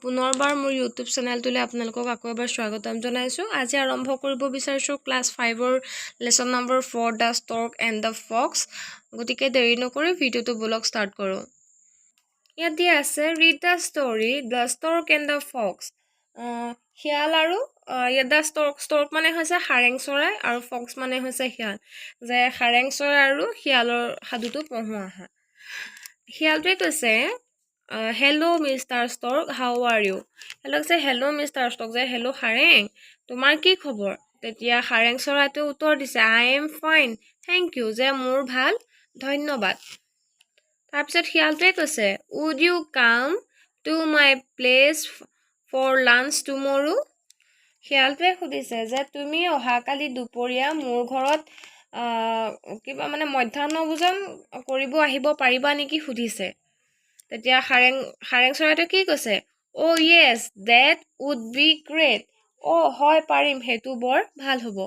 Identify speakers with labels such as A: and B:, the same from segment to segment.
A: পুনৰবাৰ মোৰ ইউটিউব চেনেলটোলৈ আপোনালোকক আকৌ এবাৰ স্বাগতম জনাইছোঁ। আজি আৰম্ভ কৰিব বিচাৰিছোঁ ক্লাছ 5ৰ lesson number 4 the stork and the fox. গতিকে দেৰি নকৰি ভিডিঅ'টো বলক ষ্টাৰ্ট কৰোঁ। ইয়াত দিয়া আছে read the story the stork and the fox. শিয়াল আৰু ইয়াত দ্য ষ্টৰ্ক মানে হৈছে সাৰেং চৰাই আৰু ফক্স মানে হৈছে শিয়াল। যে সাৰেং চৰাই আৰু শিয়ালৰ সাধুটো পঢ়োঁ আহা। শিয়ালটোৱে কৈছে hello' mister stork, how are you? Hello' কৈছে হেল্ল' মিষ্টাৰ ষ্টৰ্ক, যে হেল্ল' সাৰেং, তোমাৰ কি খবৰ? তেতিয়া সাৰেং চৰাইটোৱে উত্তৰ দিছে I am fine thank you, যে মোৰ ভাল ধন্যবাদ। তাৰপিছত শিয়ালটোৱে কৈছে would you come to my place for lunch tomorrow? শিয়ালটোৱে সুধিছে যে তুমি অহাকালি দুপৰীয়া মোৰ ঘৰত কিবা মানে মধ্যাহ্ন ভোজন কৰিব আহিব পাৰিবা নেকি সুধিছে। তেতিয়া সাৰেং চৰাইটোৱে কি কৈছে অ' য়েছ ডেট উড বি গ্ৰেট। হয় পাৰিম, সেইটো বৰ ভাল হ'ব।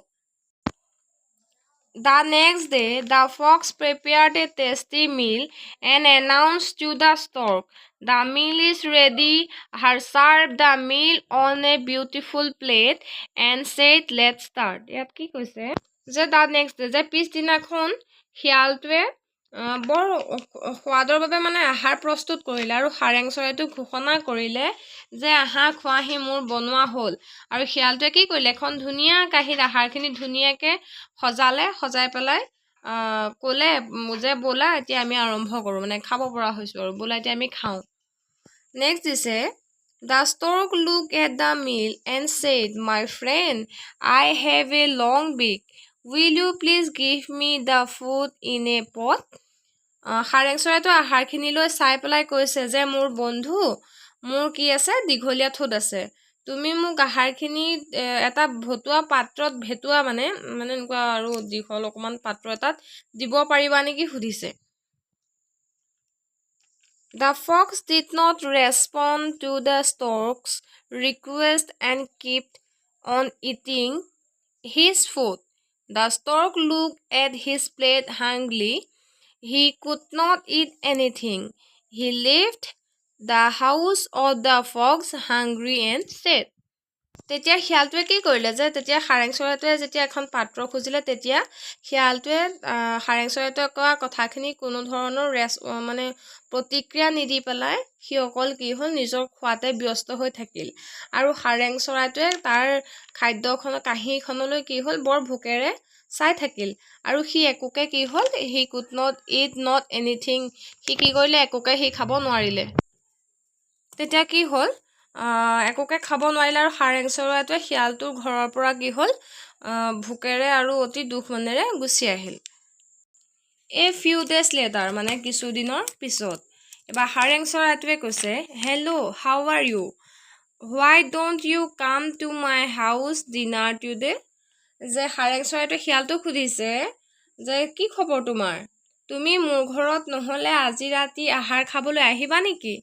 A: The next day, the fox prepared a tasty meal and announced to the stork, the meal is ready. Her served the meal on a beautiful plate and said, let's start. ইয়াত কি কৈছে যে the next day, যে পিছদিনাখন শিয়ালটোৱে বৰ সোৱাদৰ বাবে মানে আহাৰ প্ৰস্তুত কৰিলে আৰু সাৰেং চৰাইটোক ঘোষণা কৰিলে যে আহা খোৱাহি মোৰ বনোৱা হ'ল। আৰু শিয়ালটোৱে কি কৰিলে এখন ধুনীয়া কাঁহীত আহাৰখিনি ধুনীয়াকৈ সজাই পেলাই ক'লে যে ব'লা এতিয়া আমি আৰম্ভ কৰোঁ, মানে খাব পৰা হৈছোঁ আৰু ব'লা এতিয়া আমি খাওঁ। নেক্সট দিছে the stork look at the meal and said my friend I have a long beak, will you please give me the food in a pot? সাৰেং চৰাইটো আহাৰখিনিলৈ চাই পেলাই কৈছে যে মোৰ বন্ধু, মোৰ কি আছে দীঘলীয়া ঠোঁট আছে, তুমি মোক আহাৰখিনি এটা ভতুৱা পাত্ৰত মানে এনেকুৱা আৰু দীঘল অকণমান পাত্ৰ এটাত দিব পাৰিবা নেকি সুধিছে। The fox did not respond to the stork's request and kept on eating his food. The stork looked at his plate hungrily. He could not eat anything. He left the house of the fox hungry and sad. তেতিয়া শিয়ালটোৱে কি কৰিলে যে তেতিয়া সাৰেং চৰাইটোৱে যেতিয়া এখন পাত্ৰ খুজিলে তেতিয়া শিয়ালটোৱে সাৰেং চৰাইটোৱে কোৱা কথাখিনি কোনো ধৰণৰ মানে প্ৰতিক্ৰিয়া নিদি পেলাই সি অকল কি হ'ল নিজৰ খোৱাতে ব্যস্ত হৈ থাকিল। আৰু সাৰেং চৰাইটোৱে তাৰ কাঁহীখনলৈ কি হ'ল বৰ ভোকেৰে চাই থাকিল আৰু সি একোকে কি হ'ল he could not eat not anything, সি কি কৰিলে একোকে সি খাব নোৱাৰিলে। তেতিয়া কি হ'ল একোকে খাব নোৱাৰিলে আৰু সাৰেং চৰাইটোৱে শিয়ালটোৰ ঘৰৰ পৰা কি হ'ল ভোকেৰে আৰু অতি দুখ মনেৰে গুচি আহিল। এ ফিউ ডেজ লেটাৰ, মানে কিছুদিনৰ পিছত এবাৰ সাৰেং চৰাইটোৱে কৈছে hello' how are you, why don't you come to my house dinner today? যে সাৰেং চৰাইটোৱে শিয়ালটোক সুধিছে যে কি খবৰ তোমাৰ, তুমি মোৰ ঘৰত নহ'লে আজি ৰাতি আহাৰ খাবলৈ আহিবা নেকি?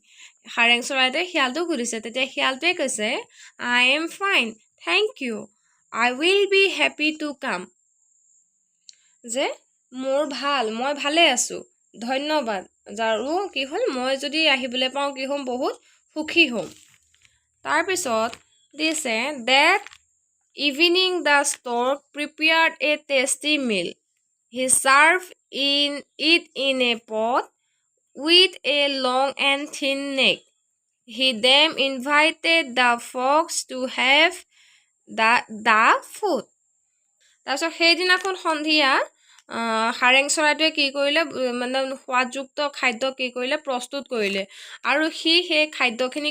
A: সাৰেং চৰাইটোৱে শিয়ালটোক সুধিছে। তেতিয়া শিয়ালটোৱে কৈছে I am fine thank you, I will be happy to come, যে মোৰ ভাল, মই ভালে আছোঁ, ধন্যবাদ, আৰু কি হ'ল মই যদি আহিবলৈ পাওঁ কি হ'ম বহুত সুখী হ'ম। তাৰপিছত দিছে that evening the stork prepared a tasty meal, he serve it in a pot with a long and thin neck, he them invited the fox to have the food. তাৰপিছত সেইদিনাখন সন্ধিয়া সাৰেং চৰাইটোৱে কি কৰিলে মানে সোৱাদযুক্ত খাদ্য কি কৰিলে প্ৰস্তুত কৰিলে আৰু সি সেই খাদ্যখিনি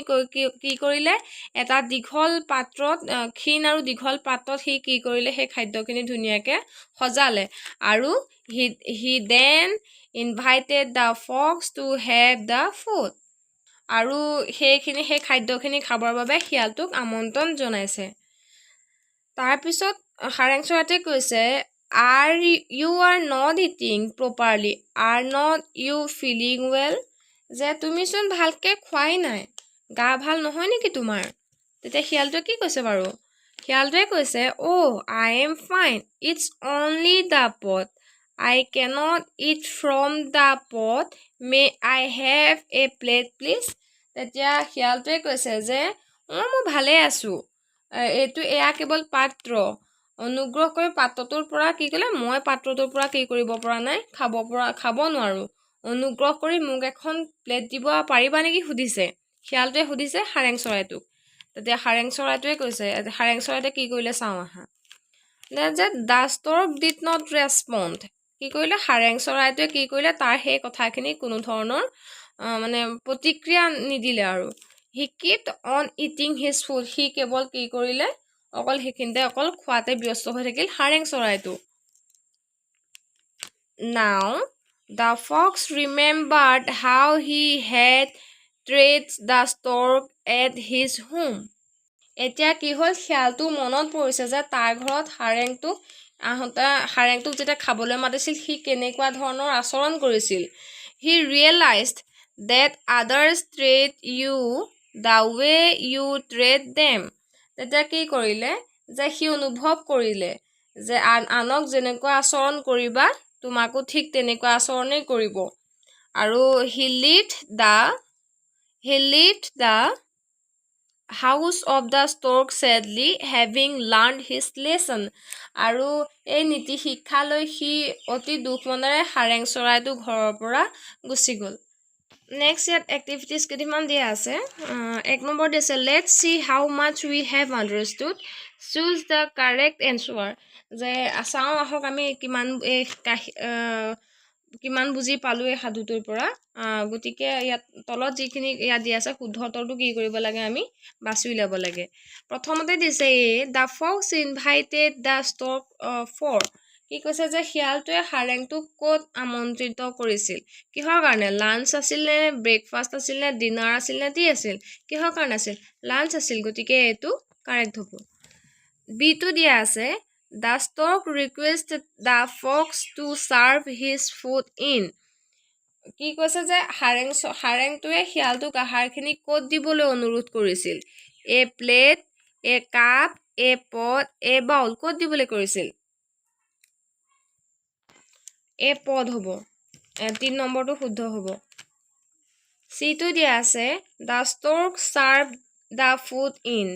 A: কি কৰিলে এটা দীঘল পাত্ৰত ক্ষীণ আৰু দীঘল পাত্ৰত সি কি কৰিলে সেই খাদ্যখিনি ধুনীয়াকৈ সজালে আৰু he then invited the fox to have the food, আৰু সেই খাদ্যখিনি খাবৰ বাবে শিয়ালটোক আমন্ত্ৰণ জনাইছে। তাৰপিছত সাৰেং চৰাইটোৱে কৈছে you are not eating properly, are not you feeling well, যে তুমিচোন ভালকৈ খোৱাই নাই, গা ভাল নহয় নেকি তোমাৰ? তেতিয়া শিয়ালটোৱে কি কৈছে বাৰু, শিয়ালটোৱে কৈছে I am fine, it's only the pot, I can't eat from the pot, may I have a plate please? তেতিয়া শিয়ালটোৱে কৈছে যে মই ভালে আছোঁ, এয়া কেৱল পাত্ৰ, অনুগ্ৰহ কৰি পাত্ৰটোৰ পৰা কি ক'লে, মই পাত্ৰটোৰ পৰা কি কৰিব পৰা নাই, খাব নোৱাৰোঁ, অনুগ্ৰহ কৰি মোক এখন প্লেট দিব পাৰিবা নেকি সুধিছে। শিয়ালটোৱে সুধিছে সাৰেং চৰাইটোক। তেতিয়া সাৰেং চৰাইটোৱে কৈছে, সাৰেং চৰাইটোৱে কি কৰিলে চাওঁ আহা, যে the stork did not respond. কি কৰিলে, সাৰেং চৰাইটোৱে কি কৰিলে, তাৰ সেই কথাখিনি কোনো ধৰণৰ মানে প্ৰতিক্ৰিয়া নিদিলে আৰু। He kept on eating his food, সি কেৱল কি কৰিলে, অকল সেইখিনিতে অকল খোৱাতে ব্যস্ত হৈ থাকিল সাৰেং চৰাইটো। Now the fox remembered how he had treated the stork at his home. এতিয়া কি হ'ল, শিয়ালটো মনত পৰিছে যে তাৰ ঘৰত সাৰেংটোক যেতিয়া খাবলৈ মাতিছিল সি কেনেকুৱা ধৰণৰ আচৰণ কৰিছিল। He realized that others treat you the way you treat them. তেতিয়া কি কৰিলে, যে সি অনুভৱ কৰিলে যে আনক যেনেকুৱা আচৰণ কৰিবা তোমাকো ঠিক তেনেকুৱা আচৰণেই কৰিব। আৰু he left the house of the stork sadly, having learned his lesson. আৰু এই নীতি শিক্ষা লৈ সি অতি দুখ মনেৰে সাৰেং চৰাইটো ঘৰৰ পৰা গুচি গ'ল। নেক্সট ইয়াত এক্টিভিটিজ কেইটামান দিয়া আছে। 1 নম্বৰ দিছে, let's see how much we have understood, choose the correct answer. যে চাওঁ আহক আমি কিমান বুজি পালোঁ এই সাধুটোৰ পৰা। গতিকে ইয়াত তলত যিখিনি ইয়াত দিয়া আছে শুদ্ধ উত্তৰটো কি কৰিব লাগে, আমি বাছি উলিয়াব লাগে। প্ৰথমতে দিছে the fox invited the stork for. কি কৈছে যে শিয়ালটোৱে সাৰেংটোক ক'ত আমন্ত্ৰিত কৰিছিল, কিহৰ কাৰণে, লাঞ্চ আছিল নে, ব্ৰেকফাষ্ট আছিল নে, ডিনাৰ আছিল নে, টি আছিল, কিহৰ কাৰণে আছিল, লাঞ্চ আছিল। গতিকে এইটো কাৰেক্ট হ'ব। বিটো দিয়া আছে, the stork requested the fox to serve his food in. কি কৈছে যে সাৰেংটোৱে শিয়ালটোক আহাৰখিনি ক'ত দিবলৈ অনুৰোধ কৰিছিল, এ plate, A cup, A pot, a বাউল, ক'ত দিবলৈ কৰিছিল, এ পদ হ'ব। 3 নম্বৰটো শুদ্ধ হ'ব। চিটো দিয়া আছে, the stork serve the food in.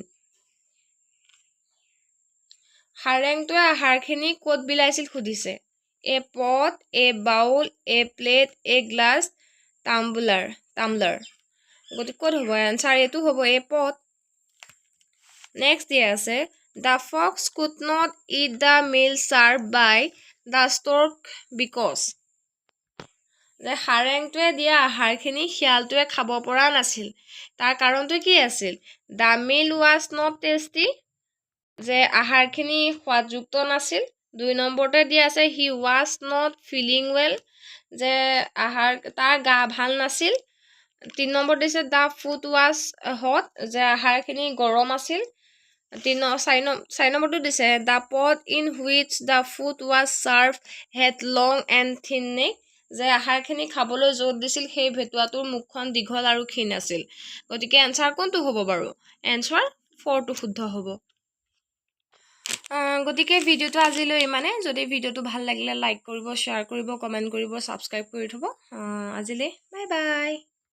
A: সাৰেংটোৱে আহাৰখিনি ক'ত বিলাইছিল সুধিছে, a pot, a bowl, a plate, a glass, tumbler. গতিকে ক'ত হ'ব এনচাৰ, এইটো হ'ব এ পট। নেক্সট দিয়া আছে, the fox could not eat the meal serve by the stork because. যে সাৰেংটোৱে দিয়া আহাৰখিনি শিয়ালটোৱে খাব পৰা নাছিল, তাৰ কাৰণটো কি আছিল, the meal was not tasty, যে আহাৰখিনি সোৱাদযুক্ত নাছিল। 2 নম্বৰতে দিয়া আছে, he was not feeling well, যে তাৰ গা ভাল নাছিল। 3 নম্বৰ দিছে, দ্য ফুড ৱাজ হট, যে আহাৰখিনি গৰম আছিল। 4 নম্বৰটো দিছে, the pot in which the food was serve head long and thin নেক, যে আহাৰখিনি খাবলৈ য'ত দিছিল সেই ভেটুৱাটোৰ মুখখন দীঘল আৰু ক্ষীণ আছিল। গতিকে এনচাৰ কোনটো হ'ব বাৰু, এনচাৰ 4টো শুদ্ধ হ'ব। গতিকে ভিডিঅ'টো আজিলৈ ইমানে। যদি ভিডিঅ'টো ভাল লাগিলে লাইক কৰিব, শ্বেয়াৰ কৰিব, কমেণ্ট কৰিব, ছাবস্ক্ৰাইব কৰি থ'ব। আজিলৈ বাই বাই।